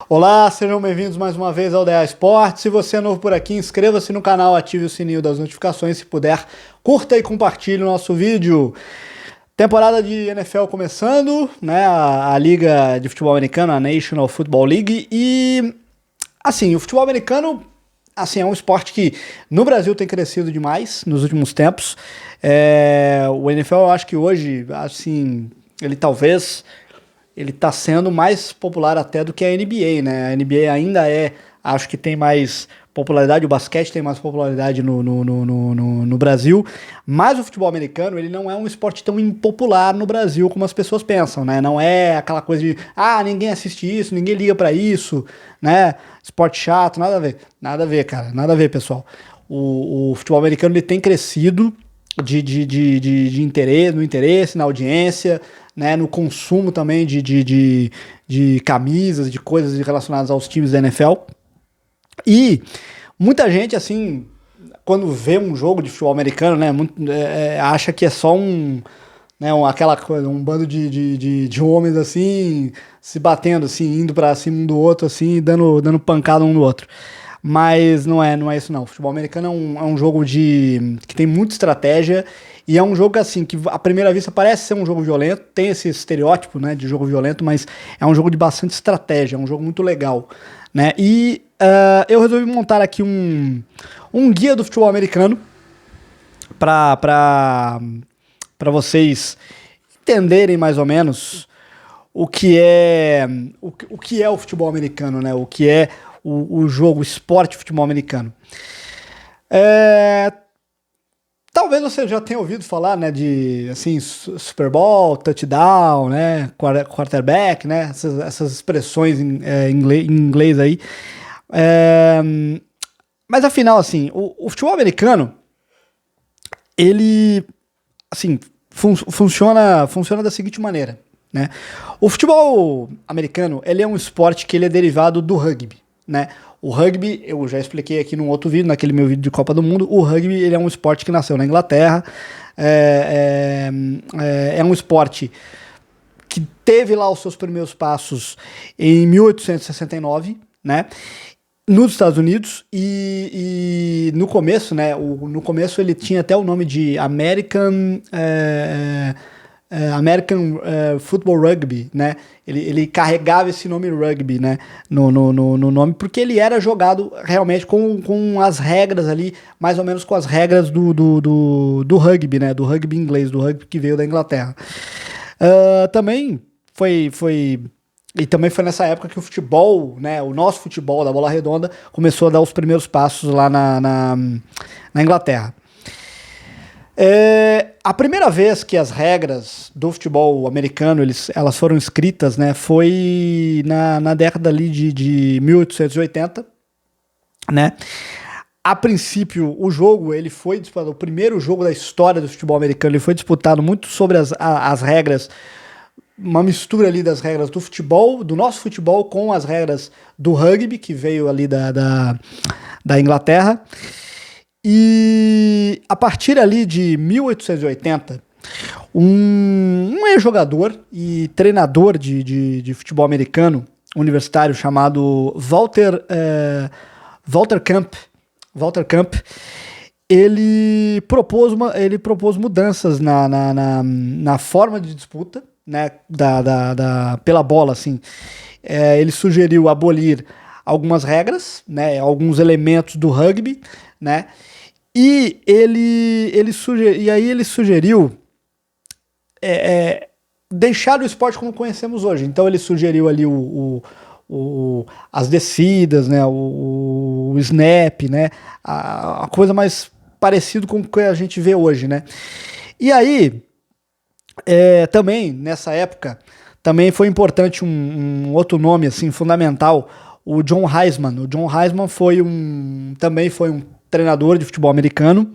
Olá, sejam bem-vindos mais uma vez ao DA Esportes. Se você é novo por aqui, inscreva-se no canal, ative o sininho das notificações. Se puder, curta e compartilhe o nosso vídeo. Temporada de NFL começando, né? A Liga de Futebol Americano, a National Football League. E, assim, o futebol americano, assim, é um esporte que no Brasil tem crescido demais nos últimos tempos. O NFL, eu acho que hoje, assim, ele tá sendo mais popular até do que a NBA, né? A NBA ainda acho que tem mais popularidade, o basquete tem mais popularidade no Brasil, mas o futebol americano, ele não é um esporte tão impopular no Brasil como as pessoas pensam, né? Não é aquela coisa de, ninguém assiste isso, ninguém liga pra isso, né? Esporte chato, nada a ver, cara, nada a ver, pessoal. O futebol americano, ele tem crescido de interesse, no interesse, na audiência, né, no consumo também de camisas, de coisas relacionadas aos times da NFL. E muita gente, assim, quando vê um jogo de futebol americano, né, acha que é só aquela coisa, um bando de homens, assim, se batendo, assim, indo pra cima um do outro, assim, dando pancada um no outro. Mas não é isso não. O futebol americano é um jogo que tem muita estratégia e é um jogo assim, que à primeira vista parece ser um jogo violento, tem esse estereótipo, né, de jogo violento, mas é um jogo de bastante estratégia, é um jogo muito legal, né? E eu resolvi montar aqui um guia do futebol americano para vocês entenderem mais ou menos o que é o futebol americano, né? O que é o jogo, o esporte de futebol americano. Talvez você já tenha ouvido falar, né, de assim, Super Bowl, touchdown, né, quarterback, né, essas expressões em inglês aí. Mas afinal, assim, o futebol americano, ele, assim, funciona da seguinte maneira, né? O futebol americano, ele é um esporte que ele é derivado do rugby, né? O rugby, eu já expliquei aqui num outro vídeo, naquele meu vídeo de Copa do Mundo, o rugby, ele é um esporte que nasceu na Inglaterra, é um esporte que teve lá os seus primeiros passos em 1869, né? Nos Estados Unidos, e no começo, né? No começo ele tinha até o nome de American Football Rugby, né? Ele carregava esse nome rugby, né? No nome, porque ele era jogado realmente com as regras ali, mais ou menos com as regras do rugby, né? Do rugby inglês, do rugby que veio da Inglaterra. Também e também foi nessa época que o futebol, né? O nosso futebol da bola redonda começou a dar os primeiros passos lá na Inglaterra. A primeira vez que as regras do futebol americano elas foram escritas, né, foi na década ali de 1880, né? A princípio, o jogo ele foi disputado, o primeiro jogo da história do futebol americano, ele foi disputado muito sobre as regras, uma mistura ali das regras do futebol, do nosso futebol, com as regras do rugby, que veio ali da Inglaterra. E a partir ali de 1880, um ex-jogador e treinador de futebol americano universitário chamado Walter Camp, ele propôs mudanças na forma de disputa, né, pela bola, assim. Ele sugeriu abolir algumas regras, né, alguns elementos do rugby, né, e ele sugeriu deixar o esporte como conhecemos hoje. Então ele sugeriu ali as descidas, né, o snap, né, a coisa mais parecida com o que a gente vê hoje, né. E aí, também nessa época, também foi importante um outro nome assim fundamental, o John Heisman. O John Heisman também foi um treinador de futebol americano,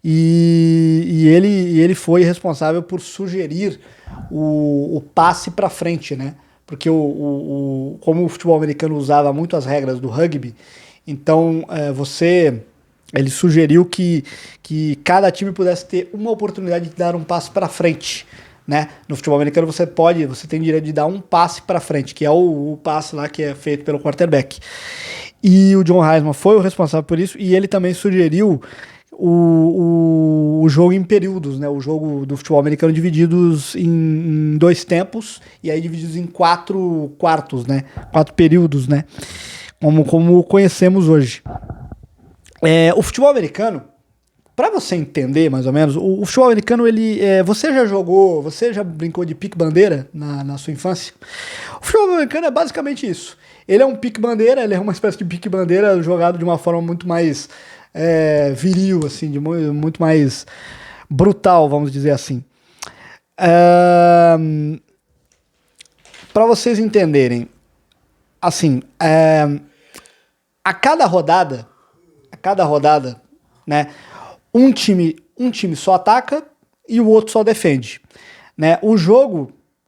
e ele foi responsável por sugerir o passe para frente, né? Porque como o futebol americano usava muito as regras do rugby, então ele sugeriu que cada time pudesse ter uma oportunidade de dar um passe para frente, né? No futebol americano você tem direito de dar um passe para frente, que é o passe lá que é feito pelo quarterback. E o John Heisman foi o responsável por isso, e ele também sugeriu o jogo em períodos, né? O jogo do futebol americano divididos em 2 tempos, e aí divididos em 4 quartos, né? 4 períodos, né? Como conhecemos hoje. O futebol americano, para você entender mais ou menos, o futebol americano, você já brincou de pique-bandeira na sua infância? O futebol americano é basicamente isso. Ele é um pique-bandeira, ele é uma espécie de pique-bandeira jogado de uma forma muito mais viril, assim, muito mais brutal, vamos dizer assim. Para vocês entenderem, assim, a cada rodada, né, um time só ataca e o outro só defende, né? O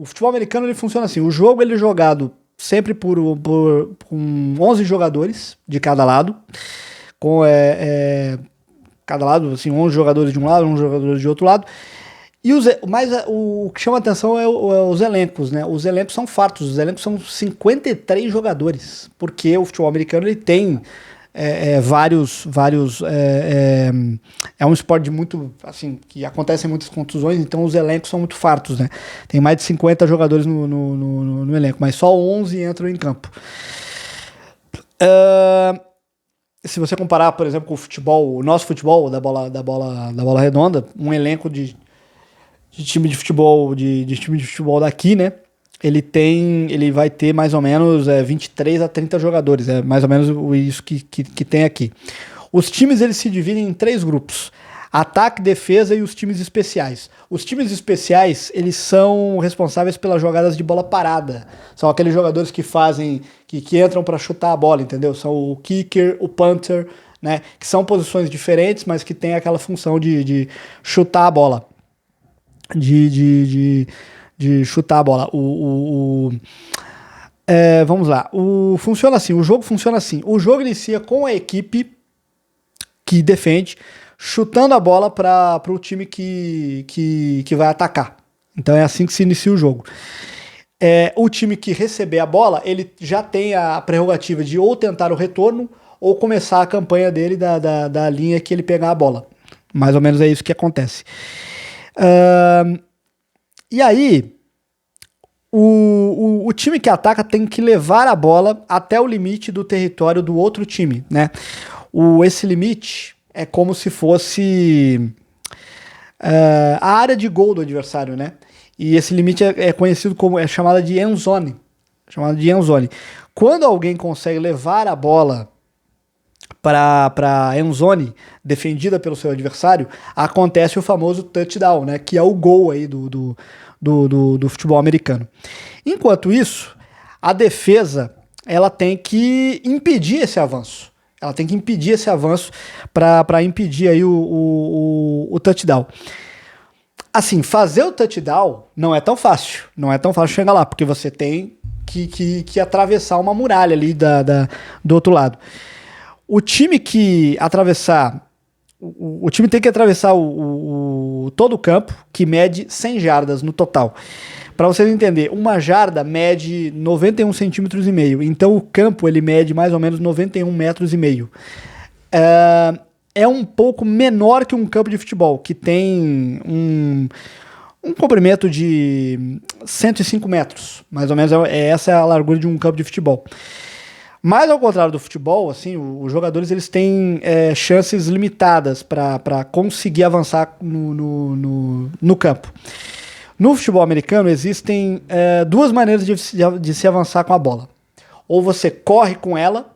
futebol americano ele funciona assim, o jogo ele é jogado sempre com 11 jogadores de cada lado, com cada lado, assim, 11 jogadores de um lado, 11 jogadores de outro lado. Mas o que chama atenção é os elencos, né? Os elencos são fartos, os elencos são 53 jogadores, porque o futebol americano ele tem vários é um esporte muito, assim, que acontecem muitas contusões, então os elencos são muito fartos, né? Tem mais de 50 jogadores no elenco, mas só 11 entram em campo. Se você comparar, por exemplo, com o nosso futebol da bola redonda, um elenco de time de futebol daqui, né? Ele vai ter mais ou menos 23 a 30 jogadores, é mais ou menos isso que tem aqui. Os times eles se dividem em 3 grupos: ataque, defesa e os times especiais. Os times especiais eles são responsáveis pelas jogadas de bola parada. São aqueles jogadores que entram para chutar a bola, entendeu? São o kicker, o punter, né? Que são posições diferentes, mas que tem aquela função de chutar a bola. De chutar a bola. Vamos lá. Funciona assim. O jogo funciona assim. O jogo inicia com a equipe que defende chutando a bola para o time que vai atacar. Então é assim que se inicia o jogo. O time que receber a bola, ele já tem a prerrogativa de ou tentar o retorno ou começar a campanha dele da linha que ele pegar a bola. Mais ou menos é isso que acontece. E aí, o time que ataca tem que levar a bola até o limite do território do outro time, né? Esse limite é como se fosse a área de gol do adversário, né? E esse limite é conhecido como, chamada de end zone. Quando alguém consegue levar a bola para a end zone defendida pelo seu adversário, acontece o famoso touchdown, né? Que é o gol aí do futebol americano. Enquanto isso, a defesa ela tem que impedir esse avanço. Para impedir aí o touchdown. Assim, fazer o touchdown não é tão fácil. Não é tão fácil chegar lá, porque você tem que atravessar uma muralha ali do outro lado. O time que atravessar... O time tem que atravessar todo o campo, que mede 100 jardas no total. Para vocês entenderem, uma jarda mede 91 centímetros e meio. Então o campo ele mede mais ou menos 91 metros e meio. É um pouco menor que um campo de futebol, que tem um comprimento de 105 metros. Mais ou menos essa é a largura de um campo de futebol. Mas ao contrário do futebol, assim, os jogadores eles têm chances limitadas para conseguir avançar no campo. No futebol americano existem 2 maneiras de se avançar com a bola. Ou você corre com ela,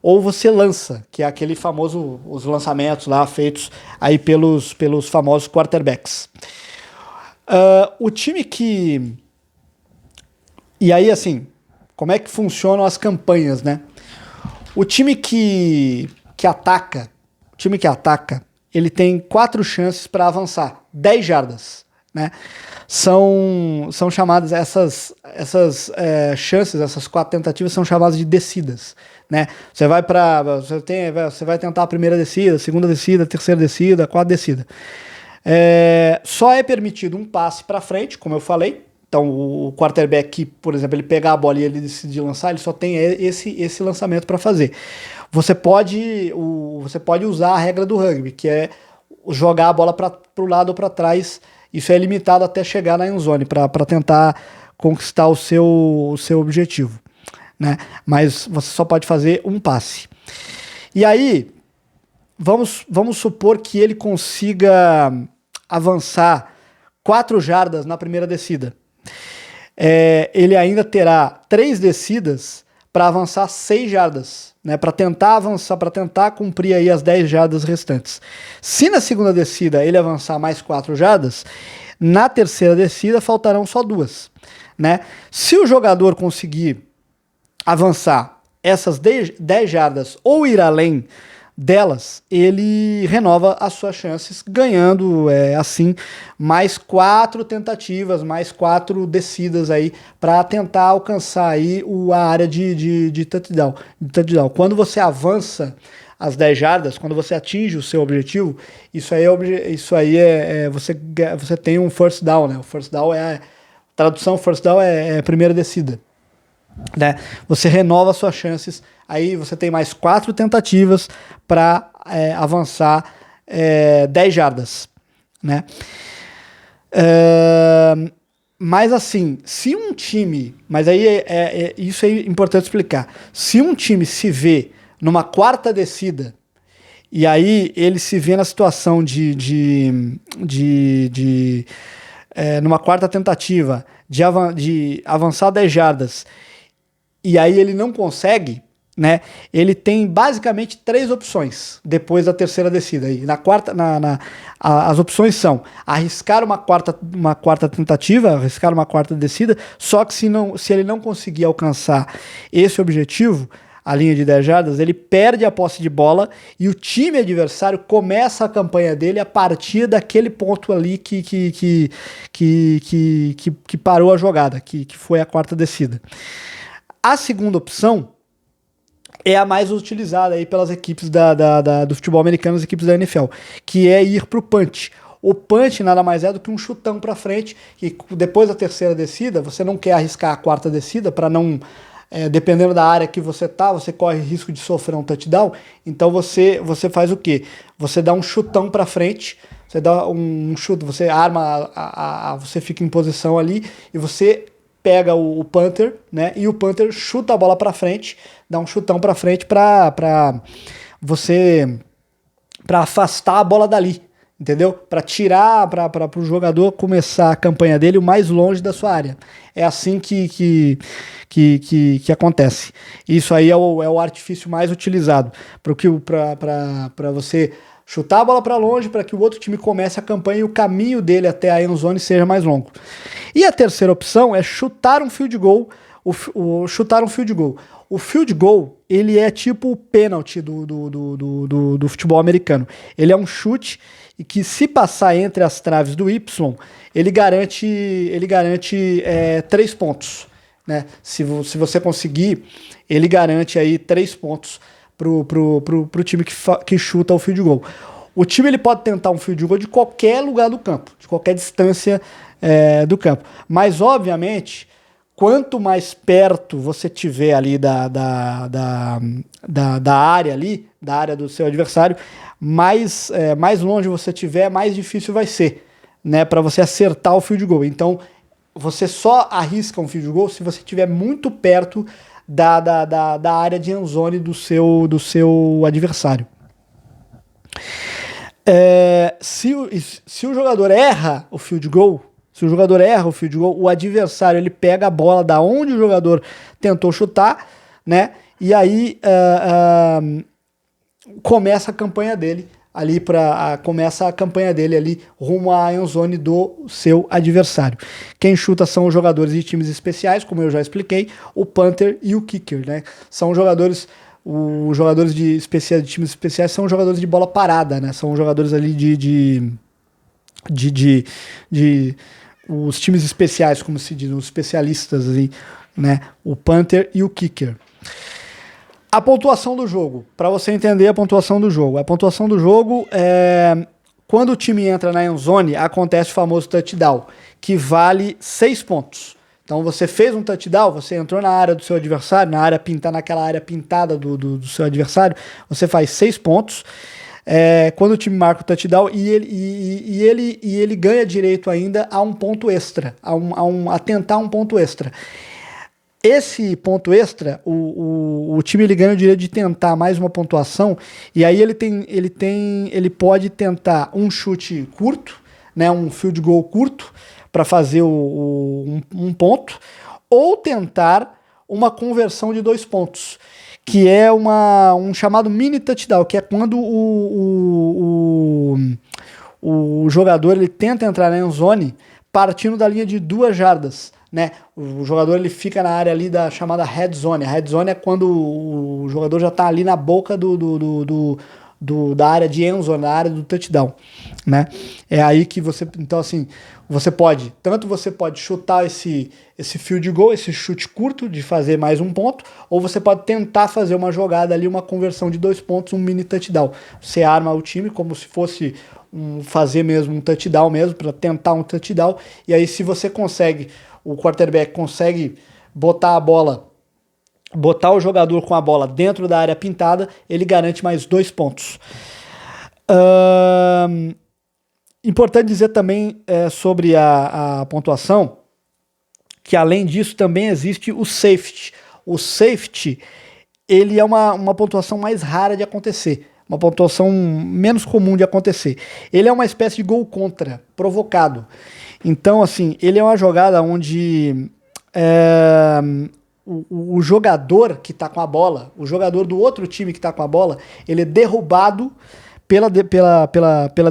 ou você lança, que é aquele famoso, os lançamentos lá feitos aí pelos famosos quarterbacks. O time que... E aí, assim, como é que funcionam as campanhas, né? O time que ataca, ele tem 4 chances para avançar, 10 jardas, né? São chamadas essas chances, essas 4 tentativas são chamadas de descidas, né? Você vai tentar a primeira descida, segunda descida, terceira descida, quarta descida. Só é permitido um passe para frente, como eu falei. Então o quarterback, por exemplo, ele pegar a bola e ele decidir lançar, ele só tem esse lançamento para fazer. Você pode usar a regra do rugby, que é jogar a bola para o lado ou para trás. Isso é limitado até chegar na endzone, para tentar conquistar o seu objetivo, né? Mas você só pode fazer um passe. E aí, vamos supor que ele consiga avançar 4 jardas na primeira descida. Ele ainda terá 3 descidas para avançar 6 jardas, né? Para tentar avançar, para tentar cumprir aí as 10 jardas restantes. Se na segunda descida ele avançar mais 4 jardas, na terceira descida faltarão só 2, né? Se o jogador conseguir avançar essas 10 jardas ou ir além delas, ele renova as suas chances, ganhando assim mais 4 tentativas, mais 4 descidas aí para tentar alcançar aí a área de touchdown. Quando você avança as 10 jardas, quando você atinge o seu objetivo, isso aí você tem um first down, né? O first down tradução first down é primeira descida, né? Você renova as suas chances, aí você tem mais 4 tentativas para avançar 10 jardas, né? Mas assim, se um time, mas aí isso é importante explicar, se um time se vê numa quarta descida e aí ele se vê na situação numa quarta tentativa de avançar 10 jardas e aí ele não consegue, né? Ele tem basicamente 3 opções depois da terceira descida. E na quarta, as opções são arriscar uma quarta tentativa, arriscar uma quarta descida, só que se ele não conseguir alcançar esse objetivo, a linha de 10 jardas, ele perde a posse de bola e o time adversário começa a campanha dele a partir daquele ponto ali que parou a jogada, que foi a quarta descida. A segunda opção é a mais utilizada aí pelas equipes do futebol americano, as equipes da NFL, que é ir para o punch. O punch nada mais é do que um chutão para frente, e depois da terceira descida, você não quer arriscar a quarta descida para não... dependendo da área que você tá, você corre risco de sofrer um touchdown, então você faz o quê? Você dá um chutão para frente, você dá um chute, você arma, você fica em posição ali, e você pega o punter, né? E o punter chuta a bola para frente, dá um chutão para frente para afastar a bola dali, entendeu? Para tirar, para o jogador começar a campanha dele o mais longe da sua área. É assim que acontece. Isso aí é o artifício mais utilizado para você chutar a bola para longe, para que o outro time comece a campanha e o caminho dele até a endzone seja mais longo. E a terceira opção é chutar um field goal. Chutar um field goal. O field goal, ele é tipo o pênalti do futebol americano. Ele é um chute e que, se passar entre as traves do Y, ele garante 3 pontos, né? Se você conseguir, ele garante aí 3 pontos pro time que chuta o field goal. O time ele pode tentar um field goal de qualquer lugar do campo, de qualquer distância do campo. Mas, obviamente, quanto mais perto você tiver ali da área ali, da área do seu adversário, mais longe você tiver, mais difícil vai ser, né, para você acertar o field goal. Então, você só arrisca um field goal se você estiver muito perto da área de endzone do seu adversário. Se o jogador erra o field goal, o adversário ele pega a bola da onde o jogador tentou chutar, né? E aí começa a campanha dele ali rumo à endzone do seu adversário. Quem chuta são os jogadores de times especiais, como eu já expliquei, o punter e o kicker, né? São jogadores... Os jogadores de times especiais são jogadores de bola parada, né? São jogadores ali os times especiais, como se diz, os especialistas ali, né? O punter e o kicker. A pontuação do jogo, para você entender a pontuação do jogo. A pontuação do jogo quando o time entra na endzone, acontece o famoso touchdown, que vale 6 pontos. Então você fez um touchdown, você entrou na área do seu adversário, naquela área pintada do seu adversário, você faz 6 pontos. Quando o time marca o touchdown e ele ganha direito ainda a um ponto extra, a tentar um ponto extra. Esse ponto extra, o time ele ganha o direito de tentar mais uma pontuação, e aí ele pode tentar um chute curto, né, um field goal curto, para fazer um ponto, ou tentar uma conversão de 2 pontos, que é um chamado mini touchdown, que é quando o jogador ele tenta entrar na endzone partindo da linha de 2 jardas, né? O jogador ele fica na área ali da chamada red zone. A red zone é quando o jogador já está ali na boca da área de endzone, na área do touchdown, né? É aí que então assim, você pode chutar esse field goal, esse chute curto de fazer mais um ponto, ou você pode tentar fazer uma jogada ali, uma conversão de 2 pontos, um mini touchdown. Você arma o time como se fosse fazer mesmo um touchdown mesmo, para tentar um touchdown, e aí se você consegue, o quarterback consegue botar o jogador com a bola dentro da área pintada, ele garante mais 2 pontos. Importante dizer também sobre a pontuação, que além disso também existe o safety. O safety, ele é uma pontuação mais rara de acontecer, uma pontuação menos comum de acontecer. Ele é uma espécie de gol contra, provocado. Então, assim, ele é uma jogada onde o jogador que está com a bola, o jogador do outro time que está com a bola, ele é derrubado pela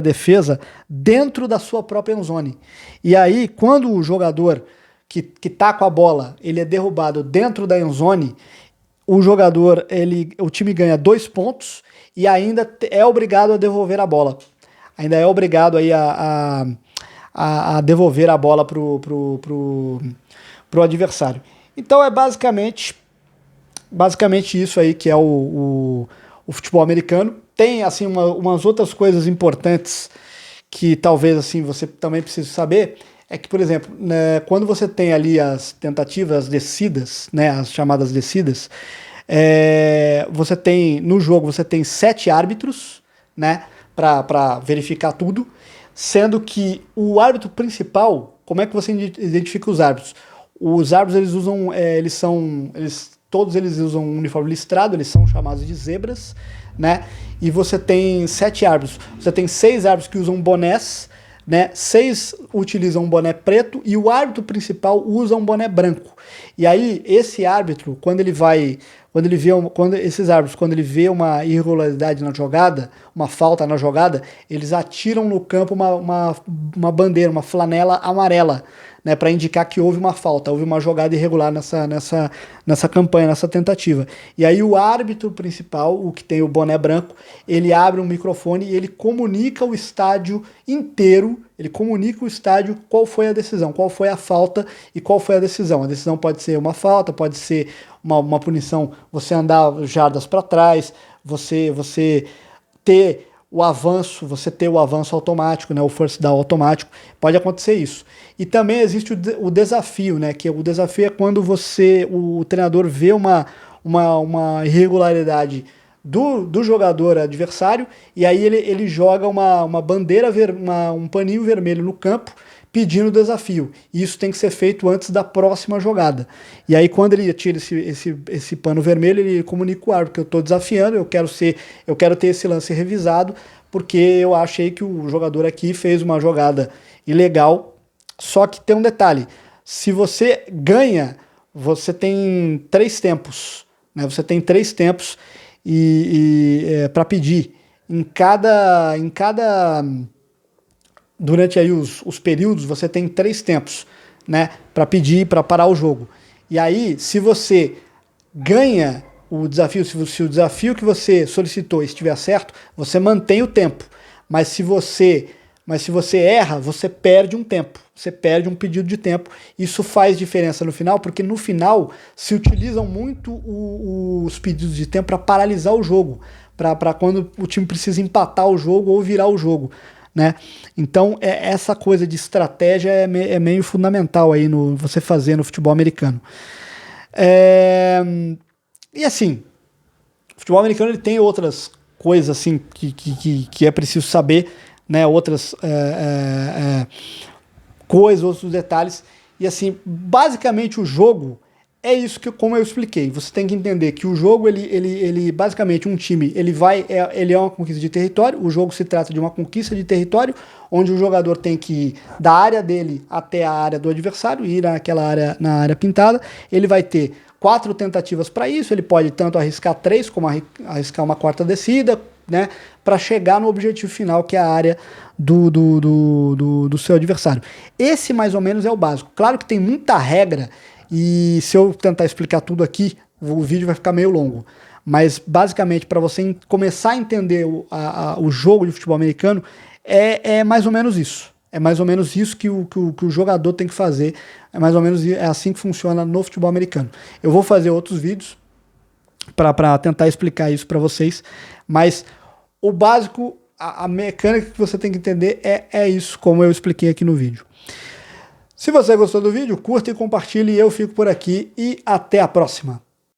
defesa dentro da sua própria endzone. E aí, quando o jogador que tá com a bola, ele é derrubado dentro da endzone, o time ganha 2 pontos e ainda é obrigado a devolver a bola. Ainda é obrigado aí a devolver a bola pro adversário. Então é basicamente isso aí que é o futebol americano. Tem assim umas outras coisas importantes que talvez assim você também precise saber, é que, por exemplo, né, quando você tem ali as tentativas descidas, né, as chamadas descidas, você tem no jogo 7 árbitros, né, para verificar tudo, sendo que o árbitro principal, como é que você identifica os árbitros? Os árbitros todos eles usam um uniforme listrado, eles são chamados de zebras, né? E você tem 7 árbitros. Você tem 6 árbitros que usam bonés, né? 6 utilizam um boné preto e o árbitro principal usa um boné branco. E aí esse árbitro, quando ele vê uma irregularidade na jogada, uma falta na jogada, eles atiram no campo uma bandeira, uma flanela amarela, né, para indicar que houve uma falta, houve uma jogada irregular nessa campanha, nessa tentativa. E aí o árbitro principal, o que tem o boné branco, ele abre um microfone e ele comunica o estádio inteiro, qual foi a decisão, qual foi a falta e qual foi a decisão. A decisão pode ser uma falta, pode ser uma punição, você andar jardas para trás, você ter o avanço automático, né, o first down automático, pode acontecer isso. E também existe o desafio, né, que o desafio é quando o treinador vê uma irregularidade do jogador adversário, e aí ele joga uma bandeira, um paninho vermelho no campo, pedindo desafio. E isso tem que ser feito antes da próxima jogada. E aí quando ele tira esse pano vermelho, ele comunica o árbitro que eu estou desafiando, eu quero ter esse lance revisado, porque eu achei que o jogador aqui fez uma jogada ilegal. Só que tem um detalhe, se você ganha, você tem 3 tempos, né? Você tem 3 tempos para pedir. Durante aí os períodos, você tem 3 tempos, né, para pedir, para parar o jogo. E aí, se você ganha o desafio, se o desafio que você solicitou estiver certo, você mantém o tempo. Mas se você erra, você perde um tempo. Você perde um pedido de tempo. Isso faz diferença no final, porque no final se utilizam muito os pedidos de tempo para paralisar o jogo, para quando o time precisa empatar o jogo ou virar o jogo. né? Então, essa coisa de estratégia é meio fundamental aí no você fazer no futebol americano. E assim, o futebol americano ele tem outras coisas assim que é preciso saber, né? Outras coisas, outros detalhes. E assim, basicamente o jogo é isso que, como eu expliquei, você tem que entender que o jogo, ele basicamente um time, ele é uma conquista de território, o jogo se trata de uma conquista de território, onde o jogador tem que ir da área dele até a área do adversário, ir naquela área, na área pintada, ele vai ter 4 tentativas para isso, ele pode tanto arriscar 3, como arriscar uma quarta descida, né, para chegar no objetivo final, que é a área do seu adversário. Esse mais ou menos é o básico. Claro que tem muita regra, e se eu tentar explicar tudo aqui, o vídeo vai ficar meio longo. Mas basicamente, para você começar a entender o jogo de futebol americano, é mais ou menos isso. É mais ou menos isso que o jogador tem que fazer. É mais ou menos assim que funciona no futebol americano. Eu vou fazer outros vídeos para tentar explicar isso para vocês, mas o básico, a mecânica que você tem que entender é isso, como eu expliquei aqui no vídeo. Se você gostou do vídeo, curta e compartilhe. Eu fico por aqui e até a próxima.